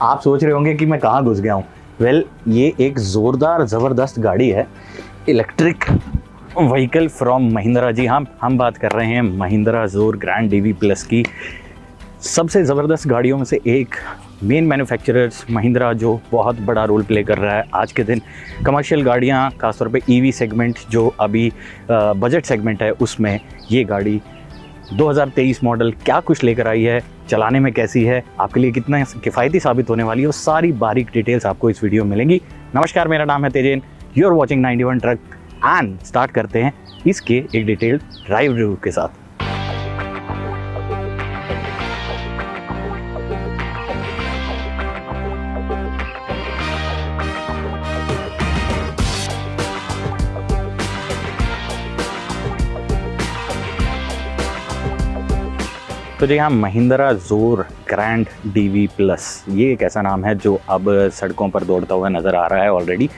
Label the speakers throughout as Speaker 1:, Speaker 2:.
Speaker 1: आप सोच रहे होंगे कि मैं कहाँ घुस गया हूँ। वेल, ये एक ज़ोरदार ज़बरदस्त गाड़ी है, इलेक्ट्रिक व्हीकल फ्रॉम महिंद्रा। जी हाँ, हम बात कर रहे हैं महिंद्रा ज़ोर ग्रैंड डीवी प्लस की। सबसे ज़बरदस्त गाड़ियों में से एक, मेन मैन्युफैक्चरर्स महिंद्रा जो बहुत बड़ा रोल प्ले कर रहा है आज के दिन। कमर्शियल गाड़ियाँ, खासतौर पे ईवी सेगमेंट जो अभी बजट सेगमेंट है, उसमें ये गाड़ी 2023 मॉडल क्या कुछ लेकर आई है, चलाने में कैसी है, आपके लिए कितना किफ़ायती साबित होने वाली है, वो सारी बारीक डिटेल्स आपको इस वीडियो में मिलेंगी। नमस्कार, मेरा नाम है Tejen, you are watching 91 truck and start करते हैं इसके एक डिटेल्ड ड्राइव रिव्यू के साथ। तो जी हाँ, महिंद्रा ज़ोर ग्रैंड डीवी प्लस, ये एक ऐसा नाम है जो अब सड़कों पर दौड़ता हुआ नज़र आ रहा है ऑलरेडी।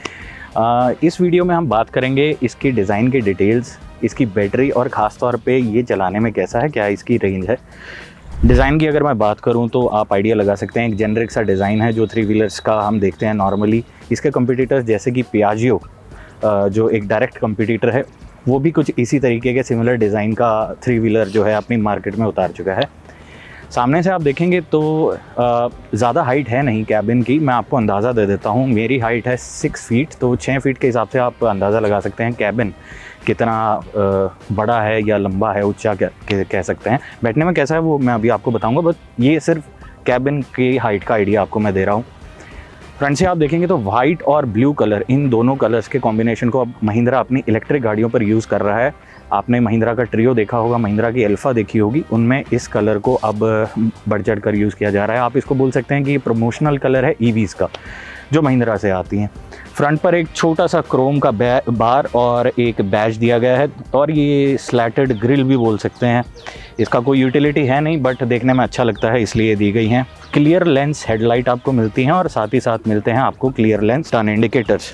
Speaker 1: इस वीडियो में हम बात करेंगे इसकी डिज़ाइन के डिटेल्स, इसकी बैटरी और ख़ास तौर पे ये चलाने में कैसा है, क्या इसकी रेंज है। डिज़ाइन की अगर मैं बात करूं तो आप आइडिया लगा सकते हैं, एक जेनरिक सा डिज़ाइन है जो 3 व्हीलर्स का हम देखते हैं नॉर्मली। इसके कंपटीटर्स जैसे कि पियाजियो जो एक डायरेक्ट कंपटीटर है, वो भी कुछ इसी तरीके के सिमिलर डिज़ाइन का 3 व्हीलर जो है अपनी मार्केट में उतार चुका है। सामने से आप देखेंगे तो ज़्यादा हाइट है नहीं कैबिन की। मैं आपको अंदाज़ा दे देता हूँ, मेरी हाइट है 6 फीट, तो 6 फीट के हिसाब से आप अंदाज़ा लगा सकते हैं कैबिन कितना बड़ा है या लंबा है, ऊंचा कह सकते हैं। बैठने में कैसा है वो मैं अभी आपको बताऊँगा, बट ये सिर्फ कैबिन की हाइट का आइडिया आपको मैं दे रहा हूँ। फ्रंट से आप देखेंगे तो वाइट और ब्लू कलर, इन दोनों कलर्स के कॉम्बिनेशन को अब महिंद्रा अपनी इलेक्ट्रिक गाड़ियों पर यूज़ कर रहा है। आपने महिंद्रा का ट्रियो देखा होगा, महिंद्रा की अल्फ़ा देखी होगी, उनमें इस कलर को अब बढ़ चढ़ कर यूज़ किया जा रहा है। आप इसको बोल सकते हैं कि ये प्रमोशनल कलर है ईवीज़ का जो महिंद्रा से आती हैं। फ्रंट पर एक छोटा सा क्रोम का बार और एक बैज दिया गया है, और ये स्लैटेड ग्रिल भी बोल सकते हैं। इसका कोई यूटिलिटी है नहीं, बट देखने में अच्छा लगता है इसलिए दी गई हैं। क्लियर लेंस हेडलाइट आपको मिलती हैं और साथ ही साथ मिलते हैं आपको clear lens turn indicators.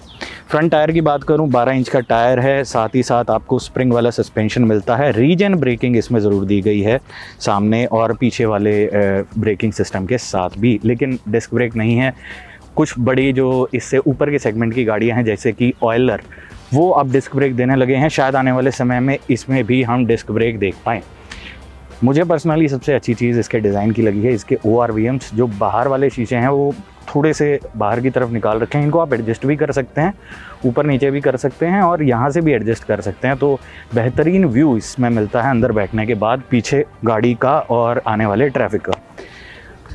Speaker 1: Front tyre की बात करूं, 12 इंच का टायर है, साथ ही साथ आपको स्प्रिंग वाला सस्पेंशन मिलता है। रीजन ब्रेकिंग इसमें ज़रूर दी गई है सामने और पीछे वाले ब्रेकिंग सिस्टम के साथ भी, लेकिन डिस्क ब्रेक नहीं है। कुछ बड़ी जो इससे ऊपर के सेगमेंट की गाड़ियां हैं जैसे कि ऑयलर, वो अब डिस्क ब्रेक देने लगे हैं। शायद आने वाले समय में इसमें भी हम डिस्क ब्रेक देख पाएँ। मुझे पर्सनली सबसे अच्छी चीज़ इसके डिज़ाइन की लगी है इसके ORVMs। जो बाहर वाले शीशे हैं वो थोड़े से बाहर की तरफ निकाल रखे हैं, इनको आप एडजस्ट भी कर सकते हैं, ऊपर नीचे भी कर सकते हैं और यहाँ से भी एडजस्ट कर सकते हैं। तो बेहतरीन व्यू इसमें मिलता है अंदर बैठने के बाद, पीछे गाड़ी का और आने वाले ट्रैफिक का।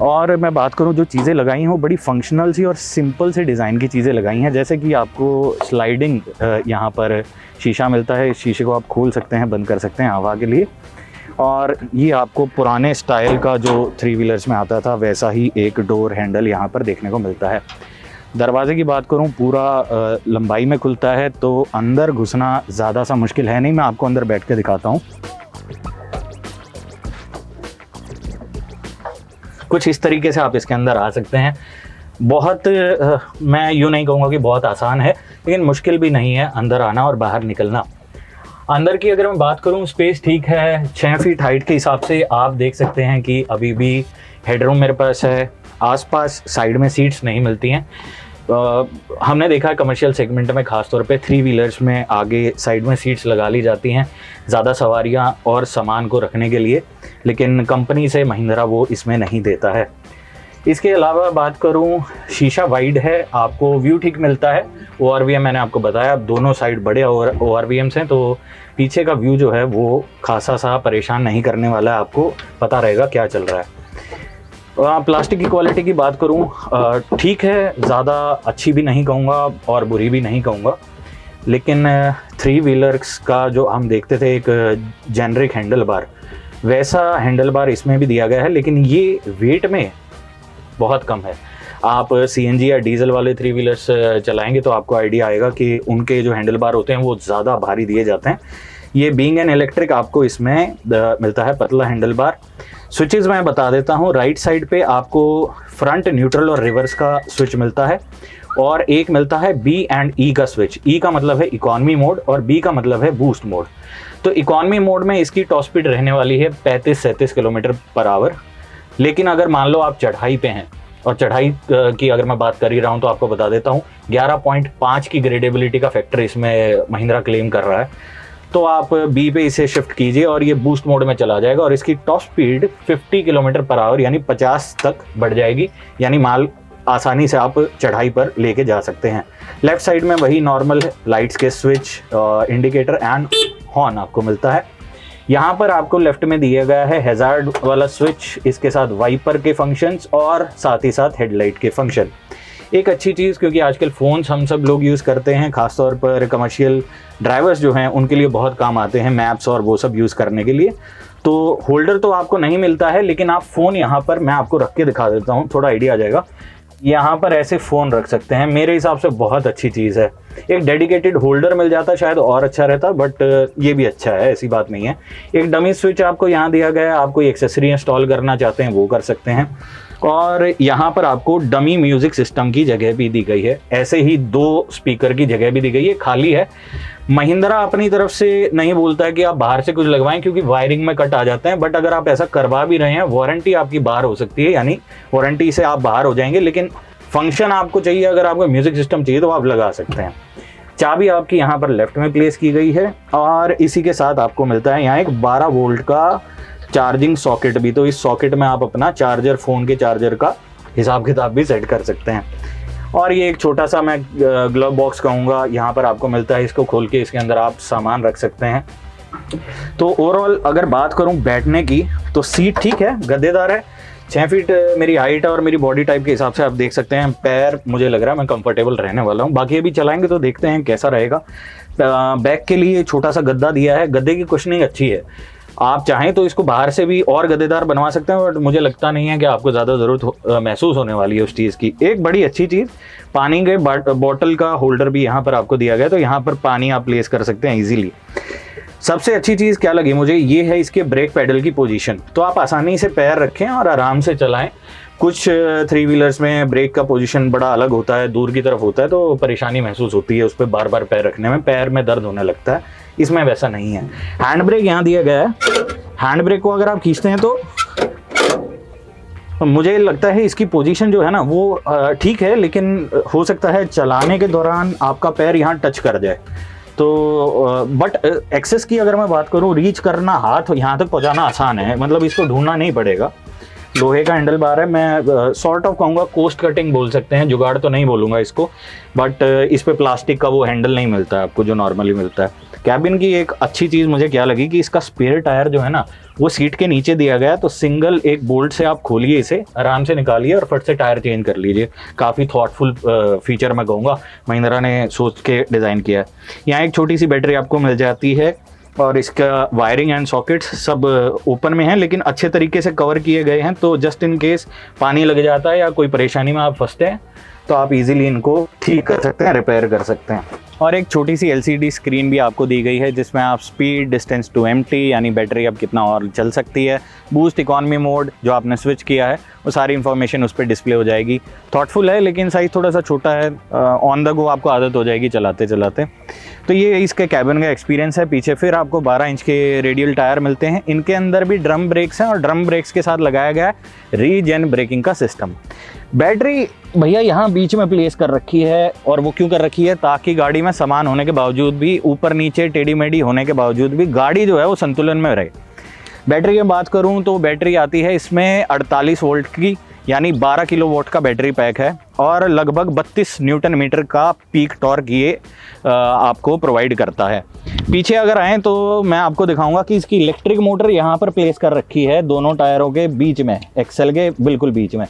Speaker 1: और मैं बात करूं, जो चीज़ें लगाई हैं वो बड़ी फंक्शनल सी और सिंपल से डिज़ाइन की चीज़ें लगाई हैं। जैसे कि आपको स्लाइडिंग यहाँ पर शीशा मिलता है, इस शीशे को आप खोल सकते हैं, बंद कर सकते हैं हवा के लिए। और ये आपको पुराने स्टाइल का जो 3 व्हीलर्स में आता था वैसा ही एक डोर हैंडल यहाँ पर देखने को मिलता है। दरवाजे की बात करूँ, पूरा लंबाई में खुलता है, तो अंदर घुसना ज़्यादा सा मुश्किल है नहीं। मैं आपको अंदर बैठ के दिखाता हूँ। कुछ इस तरीके से आप इसके अंदर आ सकते हैं। बहुत मैं यूँ नहीं कहूँगा कि बहुत आसान है, लेकिन मुश्किल भी नहीं है अंदर आना और बाहर निकलना। अंदर की अगर मैं बात करूं, स्पेस ठीक है। 6 फीट हाइट के हिसाब से आप देख सकते हैं कि अभी भी हेडरूम मेरे पास है। आसपास साइड में सीट्स नहीं मिलती हैं। हमने देखा है कमर्शियल सेगमेंट में खासतौर पे 3 व्हीलर्स में आगे साइड में सीट्स लगा ली जाती हैं ज़्यादा सवारियां और सामान को रखने के लिए, लेकिन कंपनी से महिंद्रा वो इसमें नहीं देता है। इसके अलावा बात करूं, शीशा वाइड है, आपको व्यू ठीक मिलता है। ORVM मैंने आपको बताया, दोनों साइड बड़े ORVMs हैं, तो पीछे का व्यू जो है वो खासा सा परेशान नहीं करने वाला है, आपको पता रहेगा क्या चल रहा है। प्लास्टिक की क्वालिटी की बात करूं, ठीक है, ज़्यादा अच्छी भी नहीं कहूँगा और बुरी भी नहीं कहूँगा, लेकिन 3 व्हीलर्स का जो हम देखते थे एक जेनरिक हैंडल बार, वैसा हैंडल बार इसमें भी दिया गया है, लेकिन ये वेट में बहुत कम है। आप CNG या डीजल वाले 3 व्हीलर्स चलाएंगे तो आपको आइडिया आएगा कि उनके जो हैंडल बार होते हैं वो ज़्यादा भारी दिए जाते हैं। ये बीइंग एन इलेक्ट्रिक आपको इसमें मिलता है पतला हैंडल बार। स्विचेस मैं बता देता हूँ, राइट साइड पे आपको फ्रंट, न्यूट्रल और रिवर्स का स्विच मिलता है, और एक मिलता है B एंड E का स्विच। E का मतलब है इकॉनमी मोड और B का मतलब है बूस्ट मोड। तो इकॉनमी मोड में इसकी टॉप स्पीड रहने वाली है 35-37 किलोमीटर पर आवर, लेकिन अगर मान लो आप चढ़ाई पे हैं और चढ़ाई की अगर मैं बात कर ही रहा हूँ तो आपको बता देता हूँ 11.5 की ग्रेडेबिलिटी का फैक्टर इसमें महिंद्रा क्लेम कर रहा है। तो आप बी पे इसे शिफ्ट कीजिए और ये बूस्ट मोड में चला जाएगा और इसकी top speed 50 kilometre per hour यानी 50 तक बढ़ जाएगी, यानी माल आसानी से आप चढ़ाई पर लेके जा सकते हैं। लेफ्ट साइड में वही नॉर्मल लाइट्स के स्विच, इंडिकेटर एंड हॉर्न आपको मिलता है। यहाँ पर आपको लेफ्ट में दिया गया है हैजार्ड वाला स्विच, इसके साथ वाइपर के फंक्शंस और साथ ही साथ हेडलाइट के फंक्शन। एक अच्छी चीज़, क्योंकि आजकल फ़ोन्स हम सब लोग यूज़ करते हैं, खासतौर पर कमर्शियल ड्राइवर्स जो हैं उनके लिए बहुत काम आते हैं मैप्स और वो सब यूज़ करने के लिए। तो होल्डर तो आपको नहीं मिलता है, लेकिन आप फ़ोन यहाँ पर, मैं आपको रख के दिखा देता हूँ, थोड़ा आइडिया आ जाएगा। यहाँ पर ऐसे फ़ोन रख सकते हैं, मेरे हिसाब से बहुत अच्छी चीज़ है। एक डेडिकेटेड होल्डर मिल जाता शायद और अच्छा रहता, बट ये भी अच्छा है, ऐसी बात नहीं है। एक डमी स्विच आपको यहाँ दिया गया है, आप कोई एक्सेसरी इंस्टॉल करना चाहते हैं वो कर सकते हैं। और यहाँ पर आपको डमी म्यूजिक सिस्टम की जगह भी दी गई है, ऐसे ही 2 स्पीकर की जगह भी दी गई है, खाली है। महिंद्रा अपनी तरफ से नहीं बोलता है कि आप बाहर से कुछ लगवाएं, क्योंकि वायरिंग में कट आ जाते हैं, बट अगर आप ऐसा करवा भी रहे हैं, वारंटी आपकी बाहर हो सकती है, यानी वारंटी से आप बाहर हो जाएंगे, लेकिन फंक्शन आपको चाहिए, अगर आपको म्यूजिक सिस्टम चाहिए तो आप लगा सकते हैं। चाबी आपकी यहाँ पर लेफ्ट में प्लेस की गई है और इसी के साथ आपको मिलता है यहाँ एक 12 वोल्ट का चार्जिंग सॉकेट भी। तो इस सॉकेट में आप अपना चार्जर, फ़ोन के चार्जर का हिसाब किताब भी सेट कर सकते हैं। और ये एक छोटा सा मैं ग्लव बॉक्स कहूँगा, यहाँ पर आपको मिलता है, इसको खोल के इसके अंदर आप सामान रख सकते हैं। तो ओवरऑल अगर बात करूँ बैठने की, तो सीट ठीक है, गद्देदार है। 6 फीट मेरी हाइट और मेरी बॉडी टाइप के हिसाब से आप देख सकते हैं, पैर मुझे लग रहा है मैं कंफर्टेबल रहने वाला हूँ। बाकी अभी चलाएंगे तो देखते हैं कैसा रहेगा। बैक के लिए छोटा सा गद्दा दिया है, गद्दे की कुशनिंग अच्छी है। आप चाहें तो इसको बाहर से भी और गद्देदार बनवा सकते हैं, बट मुझे लगता नहीं है कि आपको ज़्यादा ज़रूरत महसूस होने वाली है उस चीज़ की। एक बड़ी अच्छी चीज़, पानी के बॉटल का होल्डर भी यहाँ पर आपको दिया गया, तो यहाँ पर पानी आप प्लेस कर सकते हैं ईजिली। सबसे अच्छी चीज़ क्या लगी मुझे, ये है इसके ब्रेक पैडल की पोजीशन। तो आप आसानी से पैर रखें और आराम से चलाएं। कुछ 3 व्हीलर्स में ब्रेक का पोजीशन बड़ा अलग होता है, दूर की तरफ होता है, तो परेशानी महसूस होती है उस पर बार बार पैर रखने में, पैर में दर्द होने लगता है। इसमें वैसा नहीं है। हैंड ब्रेक यहाँ दिया गया है, हैंड ब्रेक को अगर आप खींचते हैं तो मुझे लगता है इसकी पोजीशन जो है ना वो ठीक है, लेकिन हो सकता है चलाने के दौरान आपका पैर यहाँ टच कर जाए। तो बट एक्सेस की अगर मैं बात करूँ, रीच करना, हाथ यहाँ तक पहुँचाना आसान है, मतलब इसको ढूंढना नहीं पड़ेगा। लोहे का हैंडल बार है, मैं सॉर्ट ऑफ कहूँगा कोस्ट कटिंग बोल सकते हैं, जुगाड़ तो नहीं बोलूँगा इसको, बट इस पे प्लास्टिक का वो हैंडल नहीं मिलता है आपको जो नॉर्मली मिलता है। कैबिन की एक अच्छी चीज़ मुझे क्या लगी कि इसका स्पेयर टायर जो है ना वो सीट के नीचे दिया गया है, तो सिंगल एक बोल्ट से आप खोलिए, इसे आराम से निकालिए और फट से टायर चेंज कर लीजिए। काफ़ी थॉटफुल फीचर मैं कहूँगा, महिंद्रा ने सोच के डिज़ाइन किया है। यहाँ एक छोटी सी बैटरी आपको मिल जाती है और इसका वायरिंग एंड सॉकेट्स सब ओपन में है, लेकिन अच्छे तरीके से कवर किए गए हैं। तो जस्ट इन केस पानी लग जाता है या कोई परेशानी में आप फंसते हैं तो आप इजीली इनको ठीक कर सकते हैं, रिपेयर कर सकते हैं। और एक छोटी सी LCD स्क्रीन भी आपको दी गई है, जिसमें आप स्पीड, डिस्टेंस टू एम्प्टी, यानी बैटरी अब कितना और चल सकती है, बूस्ट, इकॉनमी मोड जो आपने स्विच किया है वो सारी इन्फॉर्मेशन उस पर डिस्प्ले हो जाएगी। थॉटफुल है, लेकिन साइज़ थोड़ा सा छोटा है, ऑन द गो आपको आदत हो जाएगी चलाते चलाते। तो ये इसके कैबिन का एक्सपीरियंस है। पीछे फिर आपको 12 इंच के रेडियल टायर मिलते हैं, इनके अंदर भी ड्रम ब्रेक्स हैं और ड्रम ब्रेक्स के साथ लगाया गया है रीजेन ब्रेकिंग का सिस्टम। बैटरी भैया यहाँ बीच में प्लेस कर रखी है, और वो क्यों कर रखी है, ताकि गाड़ी में सामान होने के बावजूद भी, ऊपर नीचे टेढ़ी मेढ़ी होने के बावजूद भी गाड़ी जो है वो संतुलन में रहे। बैटरी की बात करूँ तो बैटरी आती है इसमें 48 वोल्ट की, यानी 12 किलोवाट का बैटरी पैक है और लगभग 32 न्यूटन मीटर का पीक टॉर्क ये आपको प्रोवाइड करता है। पीछे अगर आएँ तो मैं आपको दिखाऊंगा कि इसकी इलेक्ट्रिक मोटर यहाँ पर प्लेस कर रखी है दोनों टायरों के बीच में, एक्सेल के बिल्कुल बीच में।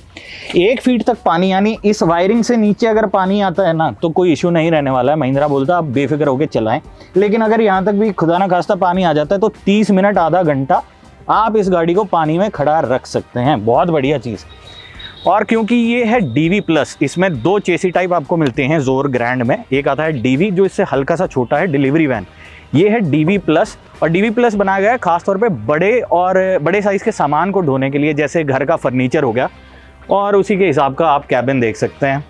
Speaker 1: 1 फीट तक पानी, यानी इस वायरिंग से नीचे अगर पानी आता है ना तो कोई इशू नहीं रहने वाला है। महिंद्रा बोलता है आप बेफिक्र होकर चलाएं, लेकिन अगर यहाँ तक भी खुदा ना खास्ता पानी आ जाता है तो 30 मिनट आधा घंटा आप इस गाड़ी को पानी में खड़ा रख सकते हैं। बहुत बढ़िया चीज़। और क्योंकि ये है DV+, इसमें 2 चेसी टाइप आपको मिलते हैं जोर ग्रैंड में। एक आता है DV जो इससे हल्का सा छोटा है, डिलीवरी वैन। ये है DV+, और DV+ बनाया गया है खासतौर पे बड़े साइज़ के सामान को ढोने के लिए, जैसे घर का फर्नीचर हो गया, और उसी के हिसाब का आप कैबिन देख सकते हैं।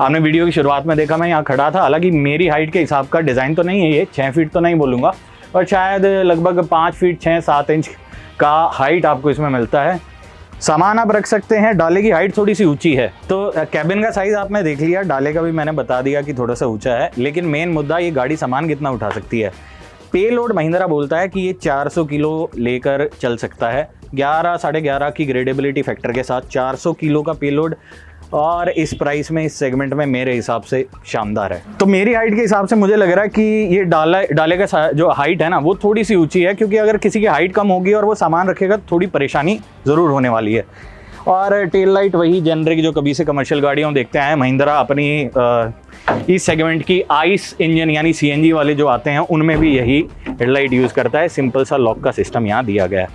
Speaker 1: आपने वीडियो की शुरुआत में देखा मैं यहाँ खड़ा था, हालांकि मेरी हाइट के हिसाब का डिज़ाइन तो नहीं है ये, 6 फीट तो नहीं बोलूँगा, और शायद लगभग 5 फीट 6-7 इंच का हाइट आपको इसमें मिलता है। सामान आप रख सकते हैं। डाले की हाइट थोड़ी सी ऊंची है, तो कैबिन का साइज आपने देख लिया, डाले का भी मैंने बता दिया कि थोड़ा सा ऊंचा है। लेकिन मेन मुद्दा, ये गाड़ी सामान कितना उठा सकती है। पे लोड महिंद्रा बोलता है कि ये 400 किलो लेकर चल सकता है, 11 साढ़े 11 की ग्रेडेबिलिटी फैक्टर के साथ 400 किलो का पे लोड, और इस प्राइस में इस सेगमेंट में मेरे हिसाब से शानदार है। तो मेरी हाइट के हिसाब से मुझे लग रहा है कि ये डाले का जो हाइट है ना, वो थोड़ी सी ऊंची है, क्योंकि अगर किसी की हाइट कम होगी और वो सामान रखेगा तो थोड़ी परेशानी ज़रूर होने वाली है। और टेल लाइट वही जेनरिक जो कभी से कमर्शियल गाड़ियों देखते हैं। महिंद्रा अपनी इस सेगमेंट की आइस इंजन यानी CNG वाले जो आते हैं उनमें भी यही हेडलाइट यूज़ करता है। सिंपल सा लॉक का सिस्टम यहाँ दिया गया है।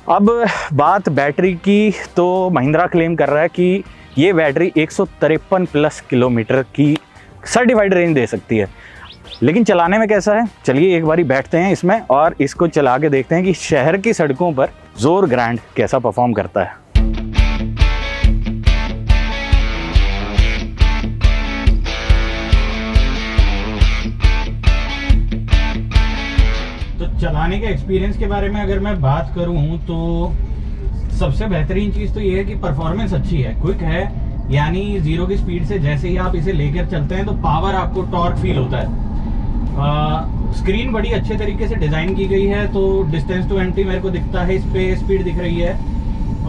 Speaker 1: अब बात बैटरी की, तो महिंद्रा क्लेम कर रहा है कि ये बैटरी 153 प्लस किलोमीटर की सर्टिफाइड रेंज दे सकती है। लेकिन चलाने में कैसा है, चलिए एक बारी बैठते हैं इसमें और इसको चला के देखते हैं कि शहर की सड़कों पर जोर ग्रैंड कैसा परफॉर्म करता है। तो चलाने के एक्सपीरियंस के बारे में अगर मैं बात करूं तो सबसे बेहतरीन चीज़ तो ये है कि परफॉर्मेंस अच्छी है, क्विक है। यानी 0 की स्पीड से जैसे ही आप इसे लेकर चलते हैं तो पावर आपको टॉर्क फील होता है। स्क्रीन बड़ी अच्छे तरीके से डिज़ाइन की गई है, तो डिस्टेंस टू एम्प्टी मेरे को दिखता है, इस पे स्पीड दिख रही है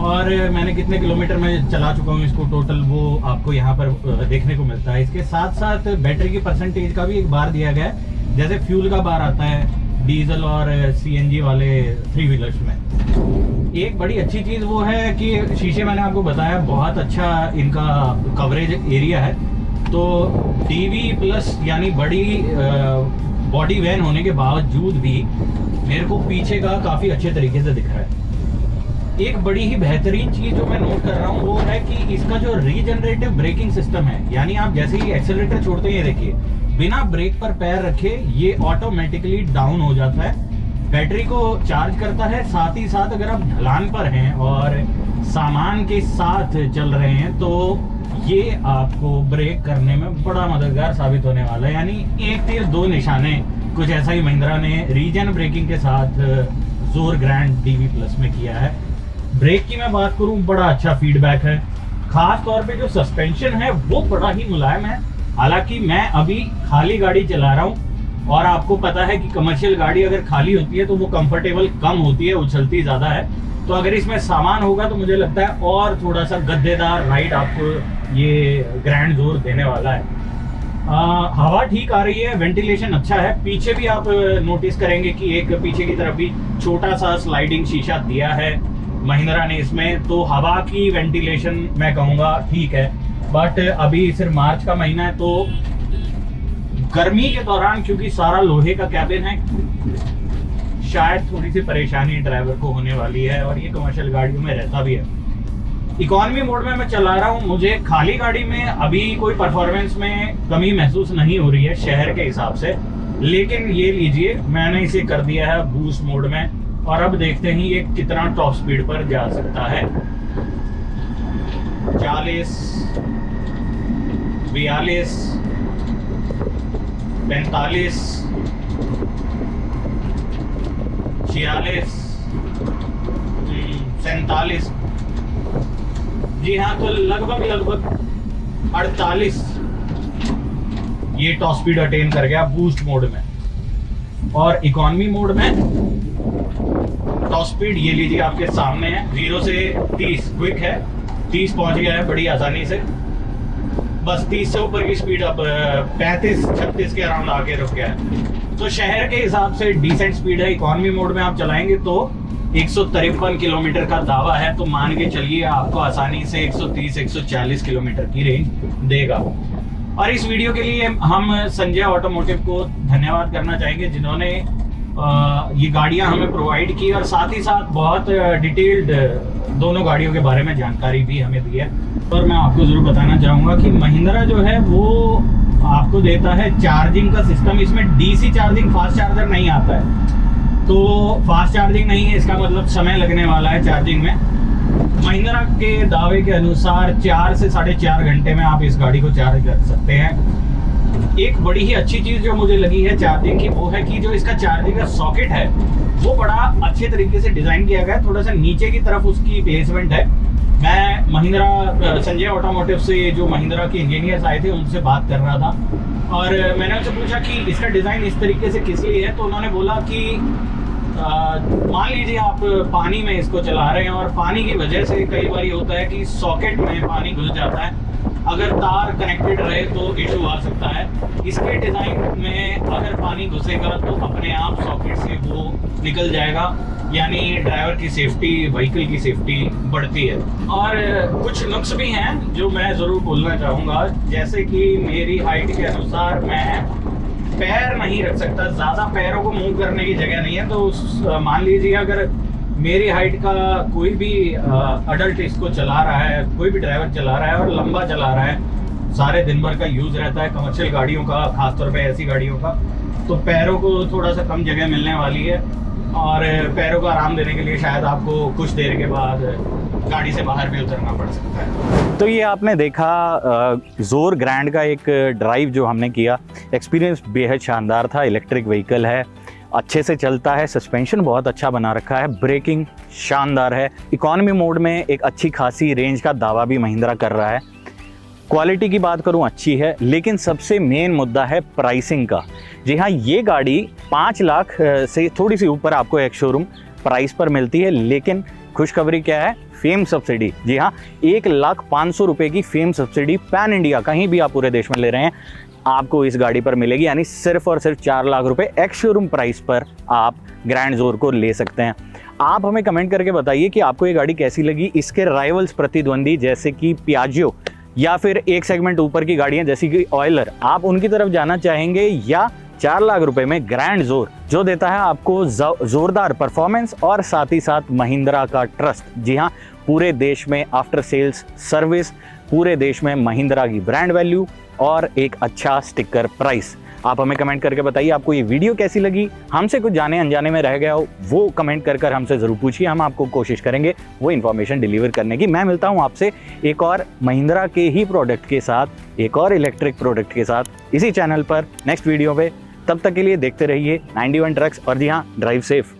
Speaker 1: और मैंने कितने किलोमीटर में चला चुका हूँ इसको टोटल, वो आपको यहाँ पर देखने को मिलता है। इसके साथ साथ बैटरी की परसेंटेज का भी एक बार दिया गया है, जैसे फ्यूल का बार आता है डीजल और CNG वाले 3 व्हीलर्स में। एक बड़ी अच्छी चीज़ वो है कि शीशे मैंने आपको बताया बहुत अच्छा इनका कवरेज एरिया है। तो DV प्लस यानी बड़ी बॉडी वैन होने के बावजूद भी मेरे को पीछे का काफ़ी अच्छे तरीके से दिख रहा है। एक बड़ी ही बेहतरीन चीज़ जो मैं नोट कर रहा हूँ वो है कि इसका जो रीजनरेटिव ब्रेकिंग सिस्टम है, यानी आप जैसे ही एक्सेलरेटर छोड़ते हैं, देखिए बिना ब्रेक पर पैर रखे ये ऑटोमेटिकली डाउन हो जाता है, बैटरी को चार्ज करता है। साथ ही साथ अगर आप ढलान पर हैं और सामान के साथ चल रहे हैं तो ये आपको ब्रेक करने में बड़ा मददगार साबित होने वाला है। यानी एक तीर दो निशाने, कुछ ऐसा ही महिंद्रा ने रीजन ब्रेकिंग के साथ जोर ग्रैंड DV प्लस में किया है। ब्रेक की मैं बात करूं, बड़ा अच्छा फीडबैक है। खास तौर पे जो सस्पेंशन है वो बड़ा ही मुलायम है। हालांकि मैं अभी खाली गाड़ी चला रहा हूं और आपको पता है कि कमर्शियल गाड़ी अगर खाली होती है तो वो कंफर्टेबल कम होती है, उछलती ज़्यादा है। तो अगर इसमें सामान होगा तो मुझे लगता है और थोड़ा सा गद्देदार राइड आपको ये ग्रैंड जोर देने वाला है। हवा ठीक आ रही है, वेंटिलेशन अच्छा है। पीछे भी आप नोटिस करेंगे कि एक पीछे की तरफ भी छोटा सा स्लाइडिंग शीशा दिया है महिंद्रा ने इसमें, तो हवा की वेंटिलेशन मैं कहूँगा ठीक है। बट अभी सिर्फ मार्च का महीना है तो गर्मी के दौरान क्योंकि सारा लोहे का कैबिन है, शायद थोड़ी सी परेशानी ड्राइवर को होने वाली है और ये कमर्शियल गाड़ियों में रहता भी है। इकोनॉमी मोड में मैं चला रहा हूँ, मुझे खाली गाड़ी में अभी कोई परफॉर्मेंस में कमी महसूस नहीं हो रही है शहर के हिसाब से। लेकिन ये लीजिए, मैंने इसे कर दिया है बूस्ट मोड में और अब देखते हैं ये कितना टॉप स्पीड पर जा सकता है। 40, 42, 45, 46, 47, जी हाँ, तो लगभग 48 ये टॉप स्पीड अटेन कर गया बूस्ट मोड में। और इकोनॉमी मोड में टॉप स्पीड ये लीजिए आपके सामने है, 0 से 30 क्विक है, 30 पहुंच गया है बड़ी आसानी से। बस 30 से ऊपर की स्पीड अब 35-36 के अराउंड आके रुक गया है। तो शहर के हिसाब से डिसेंट स्पीड है। इकोनॉमी मोड में आप चलाएंगे तो 153 किलोमीटर का दावा है, तो मान के चलिए आपको आसानी से 130-140 किलोमीटर की रेंज देगा। और इस वीडियो के लिए हम संजय ऑटोमोटिव को धन्यवाद करना चाहेंगे जिन्होंने ये गाड़ियां हमें प्रोवाइड की और साथ ही साथ बहुत डिटेल्ड दोनों गाड़ियों के बारे में जानकारी भी हमें दी है। और मैं आपको ज़रूर बताना चाहूँगा कि महिंद्रा जो है वो आपको देता है चार्जिंग का सिस्टम। इसमें DC चार्जिंग, फास्ट चार्जर नहीं आता है, तो फास्ट चार्जिंग नहीं है, इसका मतलब समय लगने वाला है चार्जिंग में। महिंद्रा के दावे के अनुसार 4 से 4.5 घंटे में आप इस गाड़ी को चार्ज कर सकते हैं। एक बड़ी ही अच्छी चीज जो मुझे लगी है चार्जिंग की, वो है कि जो इसका चार्जिंग का सॉकेट है वो बड़ा अच्छे तरीके से डिजाइन किया गया है। थोड़ा सा नीचे की तरफ उसकी प्लेसमेंट है। मैं महिंद्रा संजय ऑटोमोटिव से, जो महिंद्रा के इंजीनियर्स आए थे, उनसे बात कर रहा था और मैंने उनसे पूछा कि इसका डिज़ाइन इस तरीके से किस लिए है। तो उन्होंने बोला कि मान लीजिए आप पानी में इसको चला रहे हैं और पानी की वजह से कई बार होता है कि सॉकेट में पानी घुस जाता है। अगर तार कनेक्टेड रहे तो इशू आ सकता है। इसके डिज़ाइन में अगर पानी घुसेगा तो अपने आप सॉकेट से वो निकल जाएगा, यानी ड्राइवर की सेफ्टी, व्हीकल की सेफ्टी बढ़ती है। और कुछ नुक्स भी हैं जो मैं ज़रूर बोलना चाहूँगा, जैसे कि मेरी हाइट के अनुसार मैं पैर नहीं रख सकता, ज़्यादा पैरों को मूव करने की जगह नहीं है। तो मान लीजिए अगर मेरी हाइट का कोई भी अडल्ट इसको चला रहा है, कोई भी ड्राइवर चला रहा है और लंबा चला रहा है, सारे दिन भर का यूज़ रहता है कमर्शियल गाड़ियों का, खासतौर पे ऐसी गाड़ियों का, तो पैरों को थोड़ा सा कम जगह मिलने वाली है और पैरों को आराम देने के लिए शायद आपको कुछ देर के बाद गाड़ी से बाहर भी उतरना पड़ सकता है। तो ये आपने देखा जोर ग्रैंड का एक ड्राइव जो हमने किया। एक्सपीरियंस बेहद शानदार था। इलेक्ट्रिक व्हीकल है, अच्छे से चलता है, सस्पेंशन बहुत अच्छा बना रखा है, ब्रेकिंग शानदार है। इकोनॉमी मोड में एक अच्छी खासी रेंज का दावा भी महिंद्रा कर रहा है। क्वालिटी की बात करूं अच्छी है, लेकिन सबसे मेन मुद्दा है प्राइसिंग का। जी हाँ, ये गाड़ी 5 लाख से थोड़ी सी ऊपर आपको एक शोरूम प्राइस पर मिलती है, लेकिन खुशखबरी क्या है? Fame subsidy. जी हाँ, 1,05,000 रुपये की फेम सब्सिडी पैन इंडिया, कहीं भी आप पूरे देश में ले रहे हैं, आपको इस गाड़ी पर मिलेगी। यानी सिर्फ और सिर्फ 4 लाख रुपए एक्स शोरूम प्राइस पर आप ग्रैंड जोर को ले सकते हैं। आप हमें कमेंट करके बताइए कि आपको ये गाड़ी कैसी लगी। इसके राइवल्स प्रतिद्वंदी जैसे कि पियाजियो या फिर एक सेगमेंट ऊपर की गाड़ियां जैसी कि ऑयलर, आप उनकी तरफ जाना चाहेंगे, या 4 लाख रुपए में ग्रैंड जोर जो देता है आपको जोरदार परफॉर्मेंस और साथ ही साथ महिंद्रा का ट्रस्ट। जी हाँ, पूरे देश में आफ्टर सेल्स सर्विस, पूरे देश में महिंद्रा की ब्रांड वैल्यू और एक अच्छा स्टिकर प्राइस। आप हमें कमेंट करके बताइए आपको ये वीडियो कैसी लगी। हमसे कुछ जाने अनजाने में रह गया हो वो कमेंट कर हमसे ज़रूर पूछिए, हम आपको कोशिश करेंगे वो इन्फॉर्मेशन डिलीवर करने की। मैं मिलता हूँ आपसे एक और महिंद्रा के ही प्रोडक्ट के साथ, एक और इलेक्ट्रिक प्रोडक्ट के साथ इसी चैनल पर नेक्स्ट वीडियो पे। तब तक के लिए देखते रहिए 91 ट्रक्स और जी हाँ, ड्राइव सेफ।